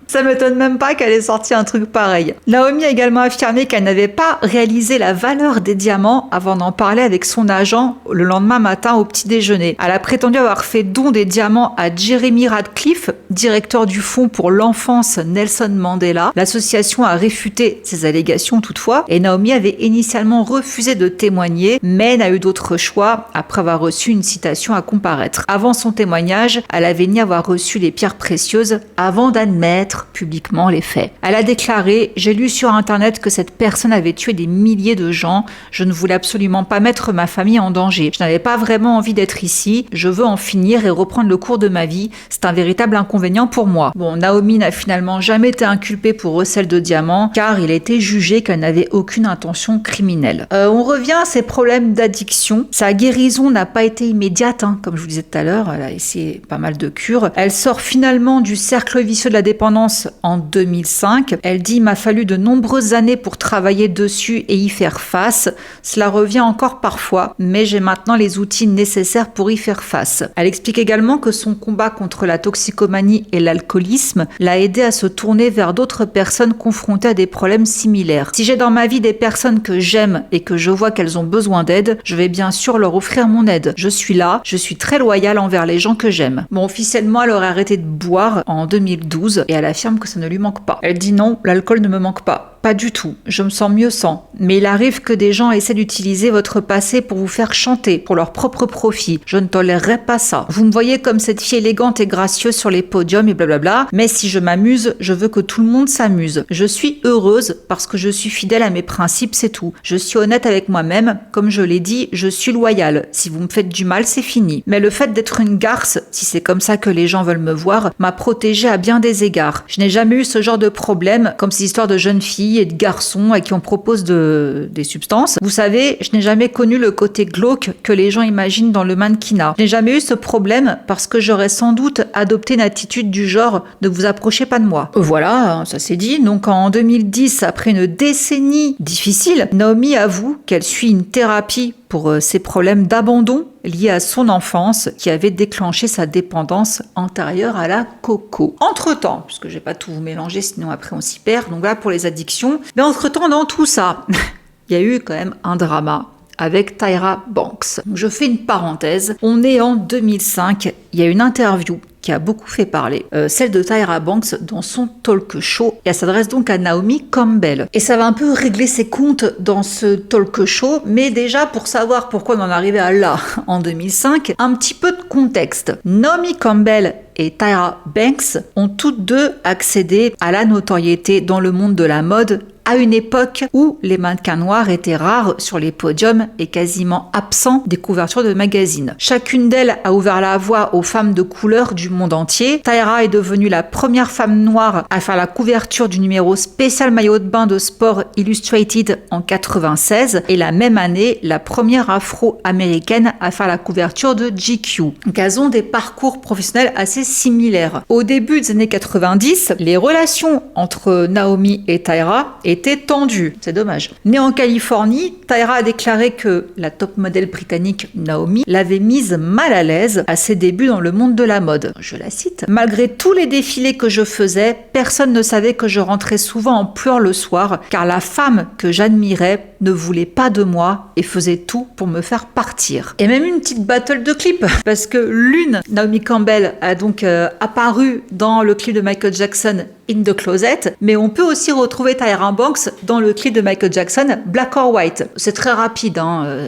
Ça m'étonne même pas qu'elle ait sorti un truc pareil. Naomi a également affirmé qu'elle n'avait pas réalisé la valeur des diamants avant d'en parler avec son agent le lendemain matin au petit déjeuner. Elle a prétendu avoir fait don des diamants à Jeremy Radcliffe, directeur du Fonds pour l'enfance Nelson Mandela. L'association a réfuté ces allégations toutefois et Naomi avait initialement refusé de témoigner, mais n'a eu d'autre choix après avoir reçu une citation à comparaître. Avant son témoignage, elle avait nié avoir reçu les pierres précieuses avant d'admettre publiquement les faits. Elle a déclaré « J'ai lu sur internet que cette personne avait tué des milliers de gens. Je ne voulais absolument pas mettre ma famille en danger. Je n'avais pas vraiment envie d'être ici. Je veux en finir et reprendre le cours de ma vie. C'est un véritable inconvénient pour moi. » Bon, Naomi n'a finalement jamais été inculpée pour recel de diamants car il a été jugé qu'elle n'avait aucune intention criminelle. On revient à ses problèmes d'addiction. Sa guérison n'a pas été immédiate, comme je vous disais tout à l'heure. Elle a essayé pas mal de cures. Elle sort finalement du cercle vicieux de la dépendance en 2005. Elle dit « Il m'a fallu de nombreuses années pour travailler dessus et y faire face. Cela revient encore parfois, mais j'ai maintenant les outils nécessaires pour y faire face. » Elle explique également que son combat contre la toxicomanie et l'alcoolisme l'a aidé à se tourner vers d'autres personnes confrontées à des problèmes similaires. « Si j'ai dans ma vie des personnes que j'aime et que je vois qu'elles ont besoin d'aide, je vais bien sûr leur offrir mon aide. Je suis là, je suis très loyale envers les gens que j'aime. » Bon, officiellement, elle aurait arrêté de boire en 2012 et elle affirme que ça ne lui manque pas. Elle dit non, l'alcool ne me manque pas. Pas du tout, je me sens mieux sans. Mais il arrive que des gens essaient d'utiliser votre passé pour vous faire chanter, pour leur propre profit. Je ne tolérerai pas ça. Vous me voyez comme cette fille élégante et gracieuse sur les podiums et blablabla, mais si je m'amuse, je veux que tout le monde s'amuse. Je suis heureuse parce que je suis fidèle à mes principes, c'est tout. Je suis honnête avec moi-même, comme je l'ai dit, je suis loyale. Si vous me faites du mal, c'est fini. Mais le fait d'être une garce, si c'est comme ça que les gens veulent me voir, m'a protégée à bien des égards. Je n'ai jamais eu ce genre de problème, comme ces histoires de jeunes filles et de garçons à qui on propose des substances. Vous savez, je n'ai jamais connu le côté glauque que les gens imaginent dans le mannequinat. Je n'ai jamais eu ce problème parce que j'aurais sans doute adopté une attitude du genre « ne vous approchez pas de moi ». Voilà, ça c'est dit. Donc en 2010, après une décennie difficile, Naomi avoue qu'elle suit une thérapie pour ses problèmes d'abandon liés à son enfance qui avait déclenché sa dépendance antérieure à la coco. Entre-temps, puisque je vais pas tout vous mélanger, sinon après on s'y perd, donc voilà pour les addictions, mais entre-temps dans tout ça, il y a eu quand même un drama avec Tyra Banks. Je fais une parenthèse, on est en 2005, il y a une interview qui a beaucoup fait parler, celle de Tyra Banks dans son talk show, et elle s'adresse donc à Naomi Campbell. Et ça va un peu régler ses comptes dans ce talk show, mais déjà pour savoir pourquoi on en est arrivé à là en 2005, un petit peu de contexte. Naomi Campbell et Tyra Banks ont toutes deux accédé à la notoriété dans le monde de la mode à une époque où les mannequins noirs étaient rares sur les podiums et quasiment absents des couvertures de magazines. Chacune d'elles a ouvert la voie aux femmes de couleur du monde entier. Tyra est devenue la première femme noire à faire la couverture du numéro spécial maillot de bain de sport Illustrated en 96 et la même année, la première afro-américaine à faire la couverture de GQ. Donc elles ont des parcours professionnels assez similaires. Au début des années 90, les relations entre Naomi et Tyra étaient tendues. C'est dommage. Née en Californie, Tyra a déclaré que la top modèle britannique Naomi l'avait mise mal à l'aise à ses débuts dans le monde de la mode. Je la cite. « Malgré tous les défilés que je faisais, personne ne savait que je rentrais souvent en pleurs le soir car la femme que j'admirais ne voulait pas de moi et faisait tout pour me faire partir. » Et même une petite battle de clips parce que Naomi Campbell a donc apparu dans le clip de Michael Jackson In the Closet, mais on peut aussi retrouver Tyra Banks Banks dans le clip de Michael Jackson, Black or White. C'est très rapide,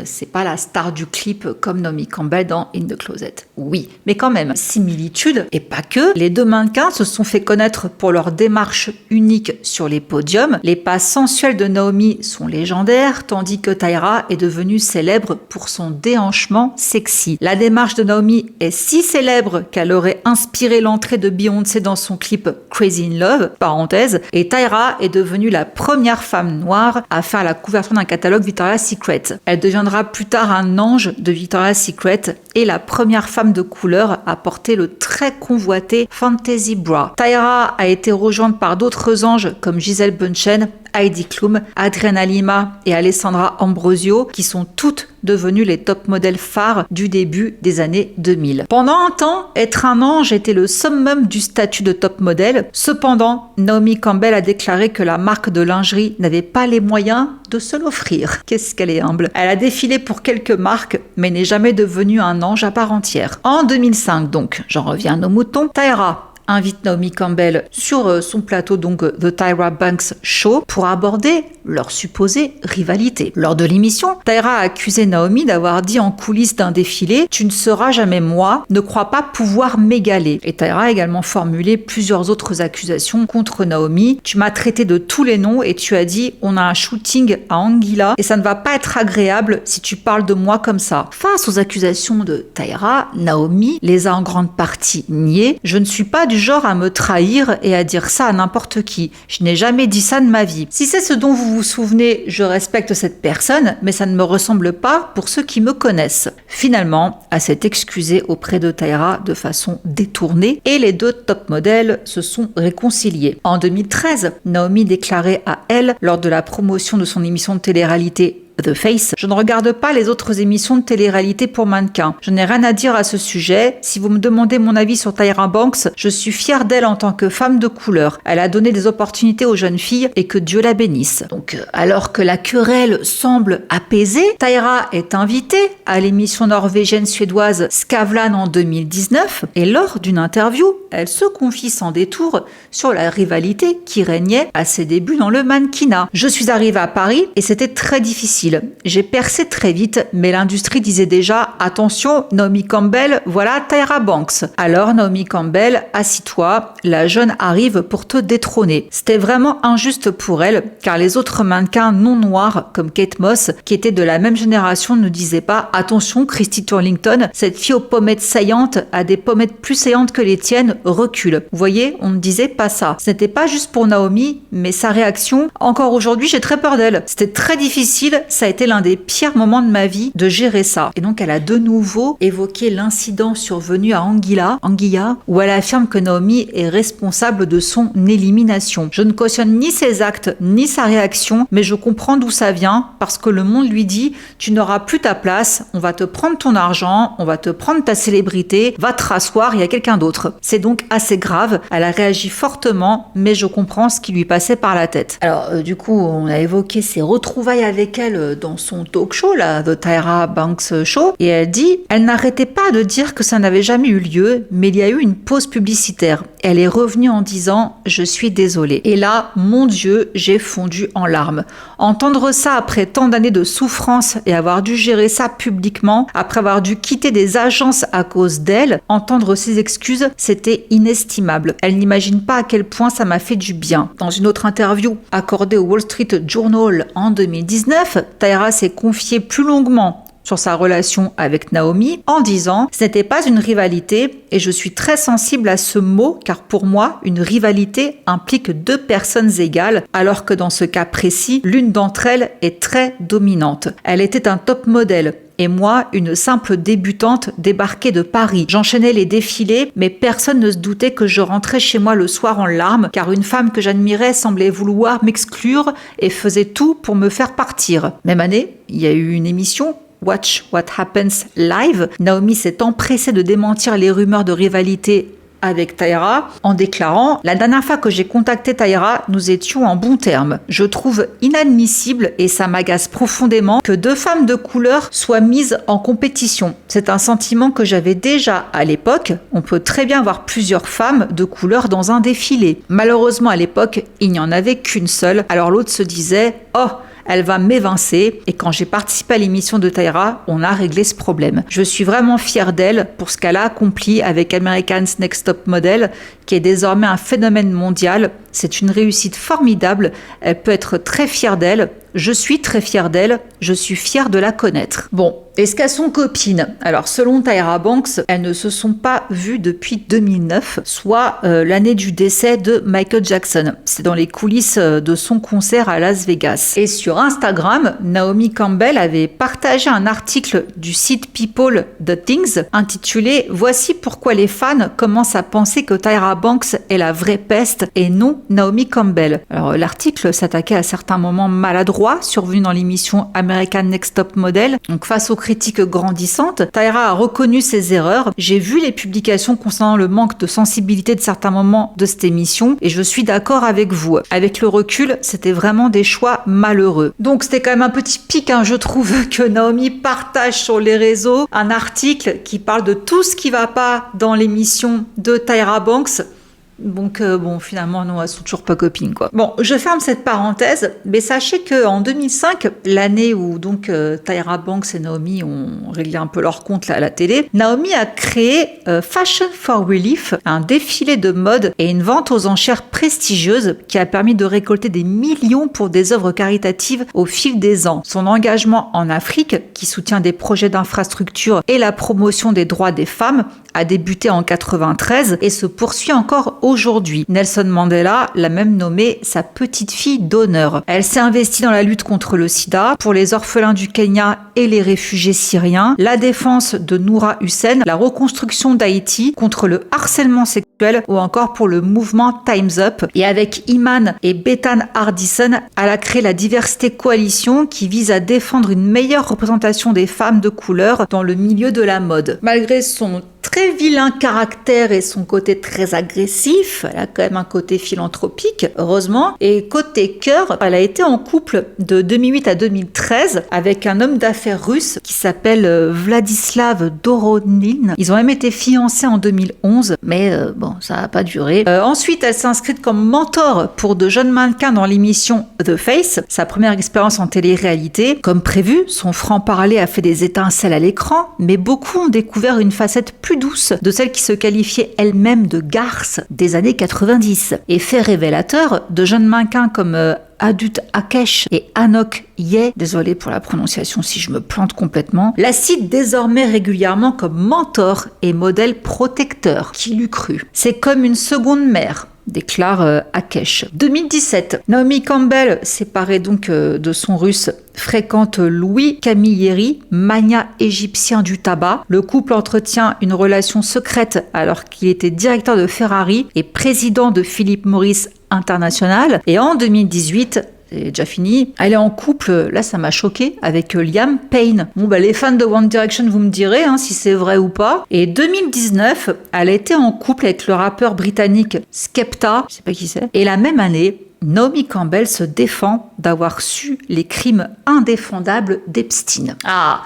c'est pas la star du clip comme Naomi Campbell dans In the Closet. Oui, mais quand même, similitude, et pas que. Les deux mannequins se sont fait connaître pour leur démarche unique sur les podiums. Les pas sensuels de Naomi sont légendaires, tandis que Tyra est devenue célèbre pour son déhanchement sexy. La démarche de Naomi est si célèbre qu'elle aurait inspiré l'entrée de Beyoncé dans son clip Crazy in Love, parenthèse, et Tyra est devenue la première femme noire à faire la couverture d'un catalogue Victoria's Secret. Elle deviendra plus tard un ange de Victoria's Secret et la première femme de couleur à porter le très convoité Fantasy Bra. Tyra a été rejointe par d'autres anges comme Gisele Bündchen, Heidi Klum, Adriana Lima et Alessandra Ambrosio, qui sont toutes devenues les top modèles phares du début des années 2000. Pendant un temps, être un ange était le summum du statut de top modèle. Cependant, Naomi Campbell a déclaré que la marque de lingerie n'avait pas les moyens de se l'offrir. Qu'est-ce qu'elle est humble. Elle a défilé pour quelques marques, mais n'est jamais devenue un ange à part entière. En 2005 donc, j'en reviens à nos moutons, Tyra invite Naomi Campbell sur son plateau donc The Tyra Banks Show pour aborder leur supposée rivalité. Lors de l'émission, Tyra a accusé Naomi d'avoir dit en coulisses d'un défilé « Tu ne seras jamais moi, ne crois pas pouvoir m'égaler ». Et Tyra a également formulé plusieurs autres accusations contre Naomi. « Tu m'as traité de tous les noms et tu as dit « On a un shooting à Anguilla et ça ne va pas être agréable si tu parles de moi comme ça ». Face aux accusations de Tyra, Naomi les a en grande partie niées. « Je ne suis pas du genre à me trahir et à dire ça à n'importe qui. Je n'ai jamais dit ça de ma vie. Si c'est ce dont vous vous souvenez, je respecte cette personne, mais ça ne me ressemble pas pour ceux qui me connaissent. » Finalement, elle s'est excusée auprès de Tyra de façon détournée et les deux top modèles se sont réconciliés. En 2013, Naomi déclarait à Elle, lors de la promotion de son émission de télé-réalité The Face, « Je ne regarde pas les autres émissions de télé-réalité pour mannequins. Je n'ai rien à dire à ce sujet. Si vous me demandez mon avis sur Tyra Banks, je suis fière d'elle en tant que femme de couleur. Elle a donné des opportunités aux jeunes filles et que Dieu la bénisse. » Donc, alors que la querelle semble apaisée, Tyra est invitée à l'émission norvégienne-suédoise Skavlan en 2019 et lors d'une interview, elle se confie sans détour sur la rivalité qui régnait à ses débuts dans le mannequinat. « Je suis arrivée à Paris et c'était très difficile. J'ai percé très vite, mais l'industrie disait déjà « Attention, Naomi Campbell, voilà Tyra Banks. » Alors Naomi Campbell, assis-toi, la jeune arrive pour te détrôner. C'était vraiment injuste pour elle, car les autres mannequins non noirs, comme Kate Moss, qui étaient de la même génération, ne disaient pas « Attention, Christy Turlington, cette fille aux pommettes saillantes a des pommettes plus saillantes que les tiennes, recule. » Vous voyez, on ne disait pas ça. Ce n'était pas juste pour Naomi, mais sa réaction, encore aujourd'hui, j'ai très peur d'elle. C'était très difficile, ça a été l'un des pires moments de ma vie de gérer ça. Et donc elle a de nouveau évoqué l'incident survenu à Anguilla, où elle affirme que Naomi est responsable de son élimination. Je ne cautionne ni ses actes ni sa réaction, mais je comprends d'où ça vient parce que le monde lui dit tu n'auras plus ta place, on va te prendre ton argent, on va te prendre ta célébrité, va te rasseoir, il y a quelqu'un d'autre. C'est donc assez grave, elle a réagi fortement, mais je comprends ce qui lui passait par la tête. Alors du coup, on a évoqué ses retrouvailles avec elle dans son talk show, là, The Tyra Banks Show, et elle dit « Elle n'arrêtait pas de dire que ça n'avait jamais eu lieu, mais il y a eu une pause publicitaire. Elle est revenue en disant « Je suis désolée ». Et là, mon Dieu, j'ai fondu en larmes. Entendre ça après tant d'années de souffrance et avoir dû gérer ça publiquement, après avoir dû quitter des agences à cause d'elle, entendre ses excuses, c'était inestimable. Elle n'imagine pas à quel point ça m'a fait du bien. Dans une autre interview accordée au Wall Street Journal en 2019, Tyra s'est confiée plus longuement sur sa relation avec Naomi en disant « Ce n'était pas une rivalité et je suis très sensible à ce mot car pour moi, une rivalité implique deux personnes égales alors que dans ce cas précis, l'une d'entre elles est très dominante. Elle était un top modèle. Et moi, une simple débutante débarquée de Paris. J'enchaînais les défilés, mais personne ne se doutait que je rentrais chez moi le soir en larmes, car une femme que j'admirais semblait vouloir m'exclure et faisait tout pour me faire partir. Même année, il y a eu une émission, Watch What Happens Live. Naomi s'est empressée de démentir les rumeurs de rivalité avec Tyra en déclarant « La dernière fois que j'ai contacté Tyra, nous étions en bons termes. Je trouve inadmissible et ça m'agace profondément que deux femmes de couleur soient mises en compétition. C'est un sentiment que j'avais déjà à l'époque. On peut très bien voir plusieurs femmes de couleur dans un défilé. Malheureusement, à l'époque, il n'y en avait qu'une seule. Alors l'autre se disait « Oh !» Elle va m'évincer et quand j'ai participé à l'émission de Tyra, on a réglé ce problème. Je suis vraiment fière d'elle pour ce qu'elle a accompli avec America's Next Top Model, qui est désormais un phénomène mondial. C'est une réussite formidable. Elle peut être très fière d'elle. Je suis très fière d'elle. Je suis fière de la connaître. Bon, est-ce qu'elles sont copines? Alors, selon Tyra Banks, elles ne se sont pas vues depuis 2009, soit l'année du décès de Michael Jackson. C'est dans les coulisses de son concert à Las Vegas. Et sur Instagram, Naomi Campbell avait partagé un article du site People The Things intitulé « Voici pourquoi les fans commencent à penser que Tyra Banks est la vraie peste et non Naomi Campbell ». Alors, l'article s'attaquait à certains moments maladroits survenus dans l'émission American Next Top Model. Donc, face aux critiques grandissantes, Tyra a reconnu ses erreurs. J'ai vu les publications concernant le manque de sensibilité de certains moments de cette émission et je suis d'accord avec vous. Avec le recul, c'était vraiment des choix malheureux. Donc, c'était quand même un petit pic, je trouve, que Naomi partage sur les réseaux un article qui parle de tout ce qui va pas dans l'émission de Tyra Banks. Donc bon, finalement, non, elles sont toujours pas copines, quoi. Bon, je ferme cette parenthèse, mais sachez qu'en 2005, l'année où donc Tyra Banks et Naomi ont réglé un peu leur compte là, à la télé, Naomi a créé Fashion for Relief, un défilé de mode et une vente aux enchères prestigieuse qui a permis de récolter des millions pour des œuvres caritatives au fil des ans. Son engagement en Afrique, qui soutient des projets d'infrastructure et la promotion des droits des femmes, a débuté en 93 et se poursuit encore aujourd'hui. Nelson Mandela l'a même nommée sa petite fille d'honneur. Elle s'est investie dans la lutte contre le sida, pour les orphelins du Kenya et les réfugiés syriens, la défense de Noura Hussein, la reconstruction d'Haïti, contre le harcèlement sexuel ou encore pour le mouvement Time's Up. Et avec Iman et Bethan Hardison, elle a créé la Diversité Coalition qui vise à défendre une meilleure représentation des femmes de couleur dans le milieu de la mode. Malgré son très vilain caractère et son côté très agressif, elle a quand même un côté philanthropique, heureusement. Et côté cœur, elle a été en couple de 2008 à 2013 avec un homme d'affaires russe qui s'appelle Vladislav Doronin. Ils ont même été fiancés en 2011, mais bon, ça n'a pas duré. Ensuite, elle s'est inscrite comme mentor pour de jeunes mannequins dans l'émission The Face, sa première expérience en télé-réalité. Comme prévu, son franc-parler a fait des étincelles à l'écran, mais beaucoup ont découvert une facette plus douce de celle qui se qualifiait elle-même de garce des années 90. Et fait révélateur, de jeunes mannequins comme Adut Akesh et Anok Ye, désolé pour la prononciation si je me plante complètement, la cite désormais régulièrement comme mentor et modèle protecteur. Qui l'eût cru? C'est comme une seconde mère, déclare Akesh. 2017, Naomi Campbell, séparée donc de son russe, fréquente Louis Camilleri, magnat égyptien du tabac. Le couple entretient une relation secrète alors qu'il était directeur de Ferrari et président de Philip Morris International. Et en 2018, c'est déjà fini, elle est en couple, là ça m'a choqué, avec Liam Payne. Bon les fans de One Direction, vous me direz si c'est vrai ou pas. Et 2019, elle a été en couple avec le rappeur britannique Skepta, je sais pas qui c'est. Et la même année, Naomi Campbell se défend d'avoir su les crimes indéfendables d'Epstein. Ah,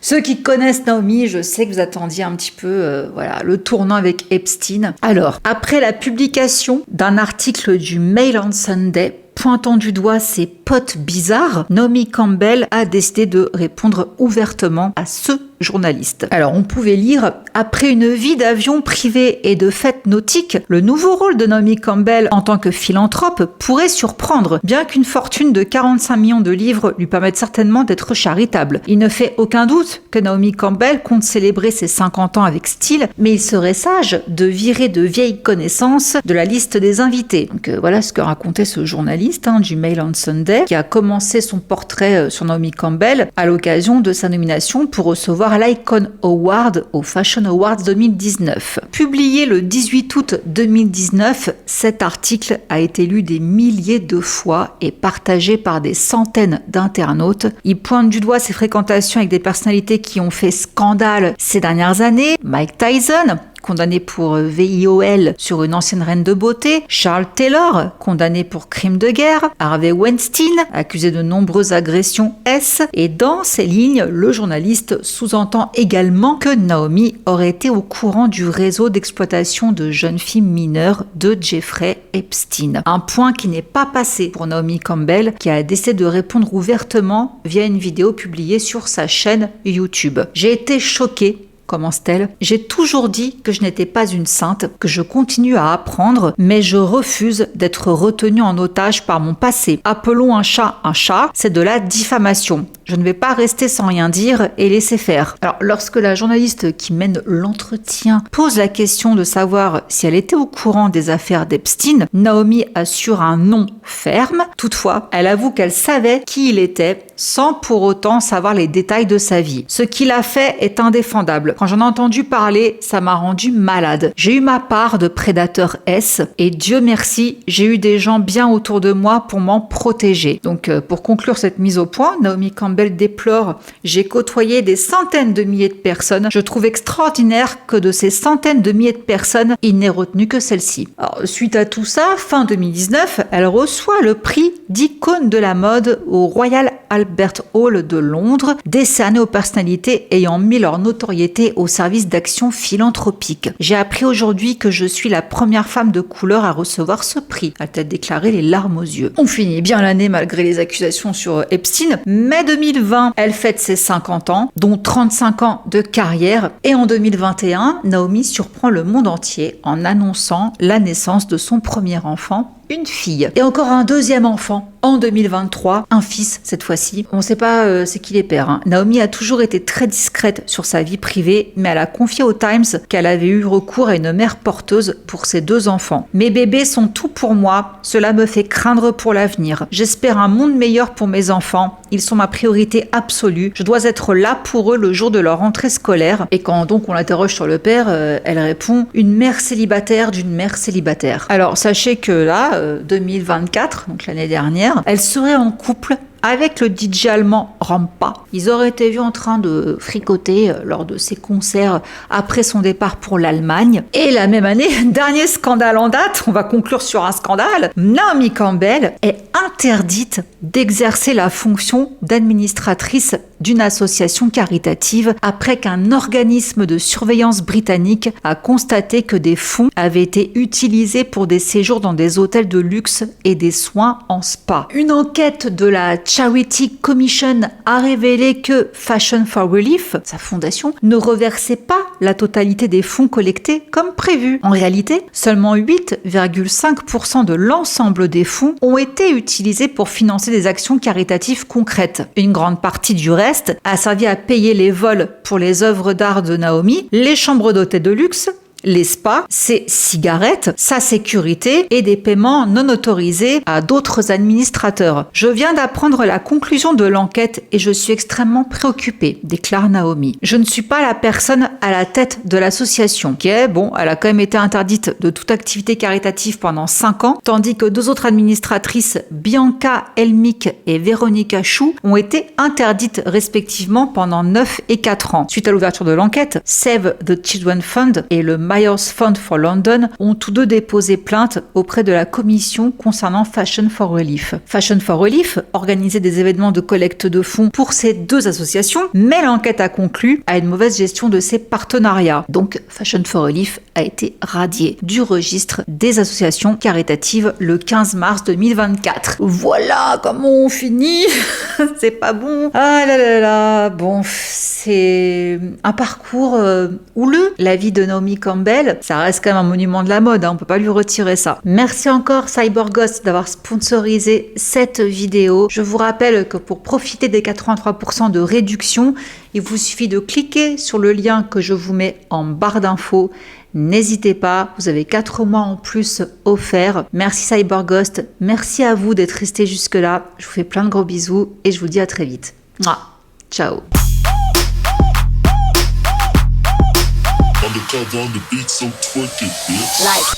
ceux qui connaissent Naomi, je sais que vous attendiez un petit peu le tournant avec Epstein. Alors, après la publication d'un article du Mail on Sunday pointant du doigt ses potes bizarres, Naomi Campbell a décidé de répondre ouvertement à ce journaliste. Alors, on pouvait lire « Après une vie d'avion privé et de fêtes nautiques, le nouveau rôle de Naomi Campbell en tant que philanthrope pourrait surprendre, bien qu'une fortune de 45 millions de livres lui permette certainement d'être charitable. Il ne fait aucun doute que Naomi Campbell compte célébrer ses 50 ans avec style, mais il serait sage de virer de vieilles connaissances de la liste des invités. » Donc voilà ce que racontait ce journaliste du Mail on Sunday, qui a commencé son portrait sur Naomi Campbell à l'occasion de sa nomination pour recevoir l'Icon Award au Fashion Awards 2019. Publié le 18 août 2019, cet article a été lu des milliers de fois et partagé par des centaines d'internautes. Il pointe du doigt ses fréquentations avec des personnalités qui ont fait scandale ces dernières années. Mike Tyson, condamné pour VIOL sur une ancienne reine de beauté, Charles Taylor, condamné pour crime de guerre, Harvey Weinstein, accusé de nombreuses agressions S, et dans ces lignes, le journaliste sous-entend également que Naomi aurait été au courant du réseau d'exploitation de jeunes filles mineures de Jeffrey Epstein. Un point qui n'est pas passé pour Naomi Campbell, qui a décidé de répondre ouvertement via une vidéo publiée sur sa chaîne YouTube. J'ai été choquée. Commence-t-elle ? J'ai toujours dit que je n'étais pas une sainte, que je continue à apprendre, mais je refuse d'être retenue en otage par mon passé. Appelons un chat, c'est de la diffamation. Je ne vais pas rester sans rien dire et laisser faire. Alors, lorsque la journaliste qui mène l'entretien pose la question de savoir si elle était au courant des affaires d'Epstein, Naomi assure un non ferme. Toutefois, elle avoue qu'elle savait qui il était, sans pour autant savoir les détails de sa vie. Ce qu'il a fait est indéfendable. Quand j'en ai entendu parler, ça m'a rendu malade. J'ai eu ma part de prédateurs S et Dieu merci, j'ai eu des gens bien autour de moi pour m'en protéger. Donc pour conclure cette mise au point, Naomi Campbell déplore: j'ai côtoyé des centaines de milliers de personnes. Je trouve extraordinaire que de ces centaines de milliers de personnes, il n'ait retenu que celle-ci. Alors, suite à tout ça, fin 2019, elle reçoit le prix d'icône de la mode au Royal Albert Hall de Londres, décerné aux personnalités ayant mis leur notoriété au service d'actions philanthropiques. J'ai appris aujourd'hui que je suis la première femme de couleur à recevoir ce prix, a-t-elle déclaré, les larmes aux yeux. On finit bien l'année malgré les accusations sur Epstein. Mai 2020, elle fête ses 50 ans, dont 35 ans de carrière. Et en 2021, Naomi surprend le monde entier en annonçant la naissance de son premier enfant, une fille. Et encore un deuxième enfant en 2023, un fils cette fois-ci. On ne sait pas c'est qui les pères. Hein. Naomi a toujours été très discrète sur sa vie privée, mais elle a confié au Times qu'elle avait eu recours à une mère porteuse pour ses 2 enfants. Mes bébés sont tout pour moi, cela me fait craindre pour l'avenir. J'espère un monde meilleur pour mes enfants, ils sont ma priorité absolue. Je dois être là pour eux le jour de leur rentrée scolaire. Et quand donc on l'interroge sur le père, elle répond: une mère célibataire d'une mère célibataire. Alors sachez que là, 2024, donc l'année dernière, elle serait en couple avec le DJ allemand Rampa. Ils auraient été vus en train de fricoter lors de ses concerts après son départ pour l'Allemagne. Et la même année, dernier scandale en date, on va conclure sur un scandale, Naomi Campbell est interdite d'exercer la fonction d'administratrice d'une association caritative après qu'un organisme de surveillance britannique a constaté que des fonds avaient été utilisés pour des séjours dans des hôtels de luxe et des soins en spa. Une enquête de la Charity Commission a révélé que Fashion for Relief, sa fondation, ne reversait pas la totalité des fonds collectés comme prévu. En réalité, seulement 8,5% de l'ensemble des fonds ont été utilisés pour financer des actions caritatives concrètes. Une grande partie du reste a servi à payer les vols pour les œuvres d'art de Naomi, les chambres d'hôtel de luxe, les spas, ses cigarettes, sa sécurité et des paiements non autorisés à d'autres administrateurs. Je viens d'apprendre la conclusion de l'enquête et je suis extrêmement préoccupée, déclare Naomi. Je ne suis pas la personne à la tête de l'association. Ok, bon, elle a quand même été interdite de toute activité caritative pendant 5 ans, tandis que 2 autres administratrices, Bianca Elmick et Véronica Chou, ont été interdites respectivement pendant 9 et 4 ans. Suite à l'ouverture de l'enquête, Save the Children Fund et le Myers Fund for London ont tous deux déposé plainte auprès de la commission concernant Fashion for Relief. Fashion for Relief organisait des événements de collecte de fonds pour ces 2 associations, mais l'enquête a conclu à une mauvaise gestion de ces partenariats. Donc Fashion for Relief a été radié du registre des associations caritatives le 15 mars 2024. Voilà comment on finit. C'est pas bon. Ah là là là. Bon, c'est un parcours houleux. La vie de Naomi Campbell, ça reste quand même un monument de la mode, hein, on peut pas lui retirer ça. Merci encore CyberGhost d'avoir sponsorisé cette vidéo. Je vous rappelle que pour profiter des 83% de réduction, il vous suffit de cliquer sur le lien que je vous mets en barre d'infos. N'hésitez pas, vous avez 4 mois en plus offerts. Merci CyberGhost, merci à vous d'être resté jusque-là. Je vous fais plein de gros bisous et je vous dis à très vite. Mouah. Ciao. Undercover on the beat, so twerk it, bitch. Like.